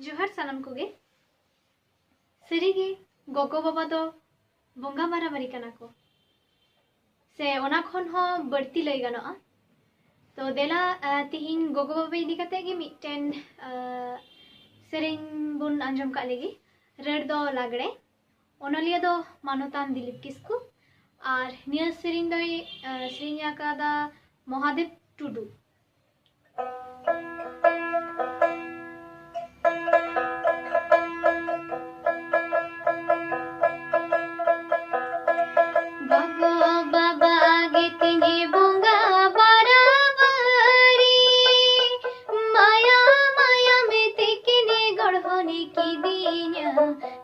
जोहार सानाम कोगे सरीगे गोगो बाबा दो बोंगा बाराबारी कना को से ओना खन हो बढ़ती लई गानोआ। तो देला तिहिन गोगो बाबा इदी कते गे मिटेन सेरेन बुन आंजम का लेगी रड़ दो लागड़े ओनलिया दो मानोतान दिलीप किस्कू और निया सेरेन दो सेरेन का महादेव टुडू।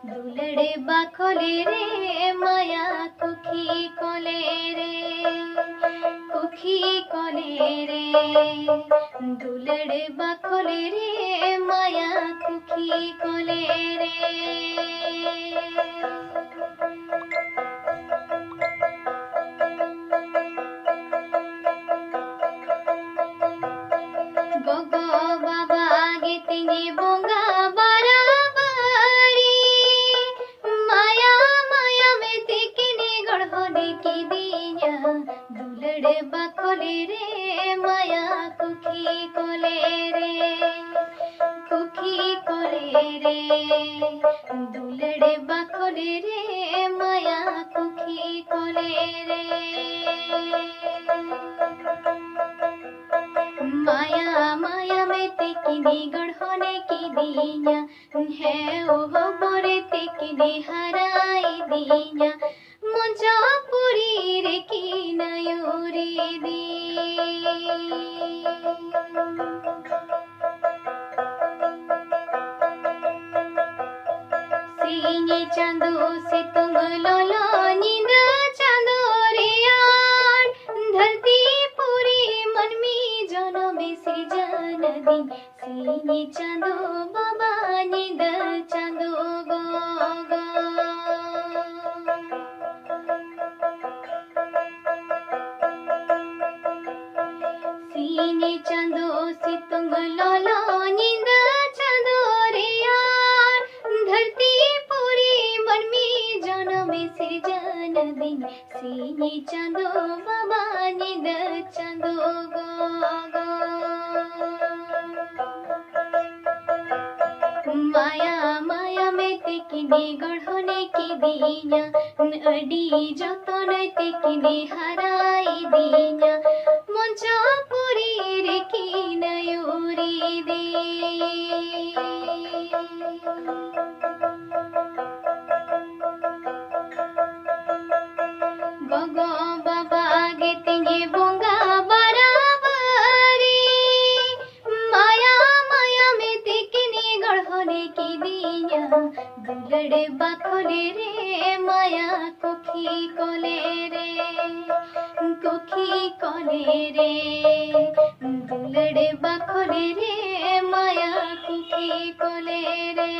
दुलड़े बाखले रे माया कुखी कोले रे दुलड़े बाखले रे माया कुखी कोले रे। गोगो बाबा गे तिनी बोंगा दुलड़े बाखले रे माया कुखी कोले रे दुलड़े बाखले रे माया कुखी कोले रे। माया माया में तेकिनी गढ़ने की दीना है ओह बोरे तेकिनी हराई दीना मुझा पुरी रे की नयूरी दी। सीने चांदो से तुम लोलो नींद चांदो रे यार धरती पूरी मन में जनो में सृजन दिन सीने चांदो बाबा नींद चांदो गो गो। सीने चांदो से तुम लोलो नींद चांदो रे यार धरती पूरी मन में जनो में सृजन दिन सीने चांदो बाबा नींद चांदो गो गो। माया माया में तेकिने गढ़ने की दीना अडी जतन तेकिने हराई दीना मुझा पुरी रे की नयूरी दी। गोगो बाबा गे तिनी बोंगा बाराबारी माया माया में तेकिने गढ़ने की दीना दुलड़े बाखले रे माया कुखी कोले रे दुलड़े बाखले रे माया कुखी कोले रे।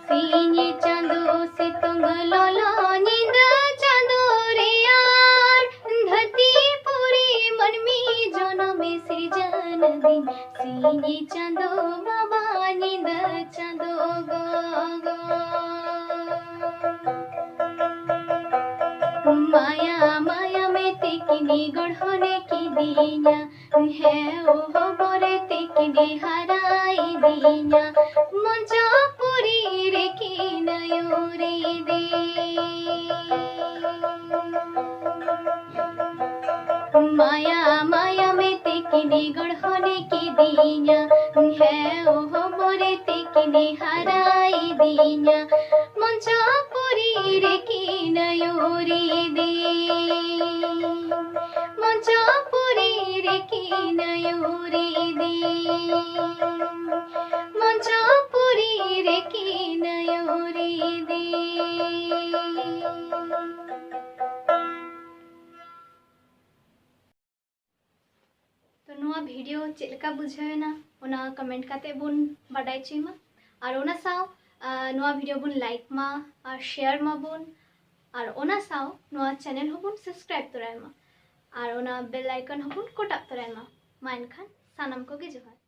सीने चांदो से तुम लोलो नींद चांदो रे यार धरती पूरी मन में जनो में सृजन दिन सीने चांदो बाबा नींद चांदो गो गो। माया माया में तेकिने गढ़ने की दीना है ओह बोरे तेकिने हराई दीना मुझा पुरी रे की नयूरी दी। माया माया में तेकिने गढ़ने की दीना है ओह बोरे तेकिने हराई दीना मुझा पुरी रे की नयूरी दी। मुझा पुरी रे की नयूरी दी। मुझा पुरी रे की नयूरी दी। तो नुआ वीडियो चेलका बुझावेना ओना कमेंट काते बुन बाडाय चीमा और ओना साव नुआ वीडियो बुन लाइक मा और शेयर मा बुन और ओना साव नुआ चैनल हो बुन सब्सक्राइब तोराय मा और बेल आइकन हबन कोटाब तोराय मा एनखान सानाम को गे जोहार।